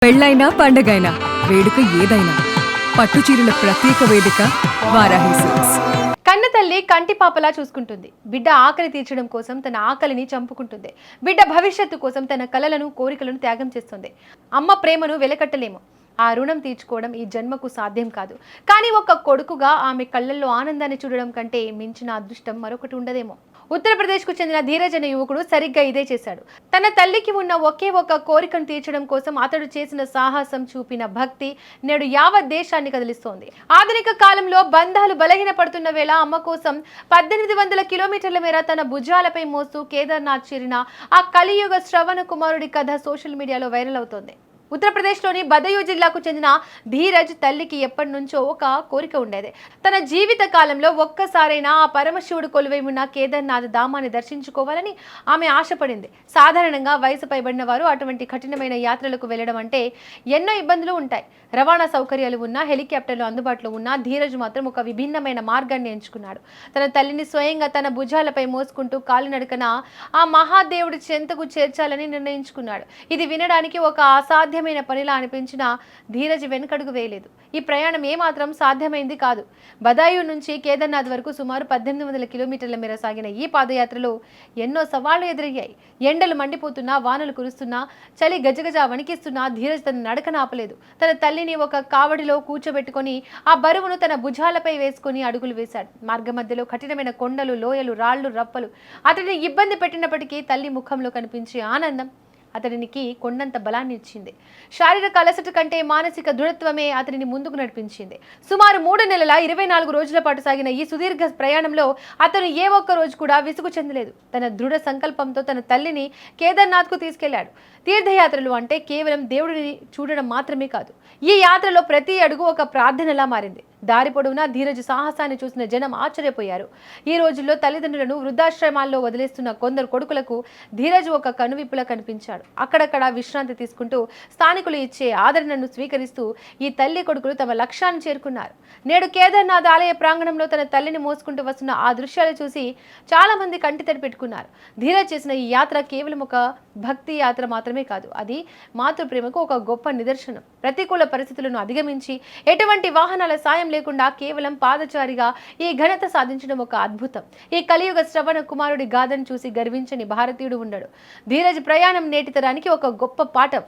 పెళ్ళైనా పండగైనా వేడుక ఏదైనా పట్టుచీరల ప్రత్యేక వేదిక వారాహి సిల్క్స్. కన్న తల్లి కంటి పాపలా చూసుకుంటుంది. బిడ్డ ఆకలి తీర్చడం కోసం తన ఆకలిని చంపుకుంటుంది. బిడ్డ భవిష్యత్తు కోసం తన కలలను కోరికలను త్యాగం చేస్తుంది. అమ్మ ప్రేమను వెలకట్టలేము. ఆ రుణం తీర్చుకోవడం ఈ జన్మకు సాధ్యం కాదు. కానీ ఒక కొడుకుగా ఆమె కళ్ళల్లో ఆనందాన్ని చూడడం కంటే మించిన అదృష్టం మరొకటి ఉండదేమో. ఉత్తరప్రదేశ్కు చెందిన ధీరజ్ అనే యువకుడు సరిగ్గా ఇదే చేశాడు. తన తల్లికి ఉన్న ఒకే ఒక కోరికను తీర్చడం కోసం అతడు చేసిన సాహసం, చూపిన భక్తి నేడు యావత్ దేశాన్ని కదిలిస్తోంది. ఆధునిక కాలంలో బంధాలు బలహీనపడుతున్న వేళ అమ్మ కోసం 1800 కిలోమీటర్ల మేర తన భుజాలపై మోస్తూ కేదార్నాథ్ చేరిన ఆ కలియుగ శ్రవణ కుమారుడి కథ సోషల్ మీడియాలో వైరల్ అవుతోంది. ఉత్తరప్రదేశ్లోని బదయూ జిల్లాకు చెందిన ధీరజ్ తల్లికి ఎప్పటి నుంచో ఒక కోరిక ఉండేది. తన జీవిత కాలంలో ఒక్కసారైనా ఆ పరమశివుడు కొలువై ఉన్న కేదార్నాథ్ ధామాన్ని దర్శించుకోవాలని ఆమె ఆశపడింది. సాధారణంగా వయసు పైబడిన వారు అటువంటి కఠినమైన యాత్రలకు వెళ్లడం అంటే ఎన్నో ఇబ్బందులు ఉంటాయి. రవాణా సౌకర్యాలు ఉన్నా, హెలికాప్టర్లు అందుబాటులో ఉన్నా ధీరజ్ మాత్రం ఒక విభిన్నమైన మార్గాన్ని ఎంచుకున్నాడు. తన తల్లిని స్వయంగా తన భుజాలపై మోసుకుంటూ కాలినడకన ఆ మహాదేవుడి చెంతకు చేర్చాలని నిర్ణయించుకున్నాడు. ఇది వినడానికి ఒక అసాధ్య పనిలా అనిపించిన ధీరజ్ వెనుకడుగు వేయలేదు. ఈ ప్రయాణం ఏమాత్రం సాధ్యమైంది కాదు. బదాయూ నుంచి కేదార్నాథ్ వరకు సుమారు 1800 కిలోమీటర్ల మేర సాగిన ఈ పాదయాత్రలో ఎన్నో సవాళ్లు ఎదురయ్యాయి. ఎండలు మండిపోతున్నా, వానలు కురుస్తున్నా, చలి గజగజ వణికిస్తున్నా ధీరజ్ తన నడకన ఆపలేదు. తన తల్లిని ఒక కావడిలో కూర్చోబెట్టుకొని ఆ బరువును తన భుజాలపై వేసుకుని అడుగులు వేశాడు. మార్గ మధ్యలో కఠినమైన కొండలు, లోయలు, రాళ్లు, రప్పలు అతడిని ఇబ్బంది పెట్టినప్పటికీ తల్లి ముఖంలో కనిపించే ఆనందం అతనికి కొండంత బలాన్ని ఇచ్చింది. శారీరక అలసట కంటే మానసిక దృఢత్వమే అతనిని ముందుకు నడిపించింది. సుమారు 3 నెలల 24 రోజుల పాటు సాగిన ఈ సుదీర్ఘ ప్రయాణంలో అతను ఏ ఒక్క రోజు కూడా విసుగు చెందలేదు. తన దృఢ సంకల్పంతో తన తల్లిని కేదార్నాథ్కు తీసుకెళ్లాడు. తీర్థయాత్రలు అంటే కేవలం దేవుడిని చూడడం మాత్రమే కాదు. ఈ యాత్రలో ప్రతి అడుగు ఒక ప్రార్థనలా మారింది. దారి పొడవునా ధీరజ్ సాహసాన్ని చూసిన జనం ఆశ్చర్యపోయారు. ఈ రోజుల్లో తల్లిదండ్రులను వృద్ధాశ్రమాల్లో వదిలేస్తున్న కొందరు కొడుకులకు ధీరజ్ ఒక కనువిప్పులా కనిపించాడు. అక్కడక్కడ విశ్రాంతి తీసుకుంటూ స్థానికులు ఇచ్చే ఆదరణను స్వీకరిస్తూ ఈ తల్లి కొడుకులు తమ లక్ష్యాన్ని చేరుకున్నారు. నేడు కేదార్నాథ్ ఆలయ ప్రాంగణంలో తన తల్లిని మోసుకుంటూ వస్తున్న ఆ దృశ్యాలు చూసి చాలా మంది కంటి తడి పెట్టుకున్నారు. ధీరజ్ చేసిన ఈ యాత్ర కేవలం ఒక భక్తి యాత్ర మాత్రమే కాదు, అది మాతృప్రేమకు ఒక గొప్ప నిదర్శనం. ప్రతికూల పరిస్థితులను అధిగమించి ఎటువంటి వాహనాల సాయం లేకుండా కేవలం పాదచారిగా ఈ ఘనత సాధించడం ఒక అద్భుతం. ఈ కలియుగ శ్రవణ కుమారుడి గాథను చూసి గర్వించని భారతీయుడు ఉండడు. ధీరజ్ ప్రయాణం నేటి తరానికి ఒక గొప్ప పాఠం.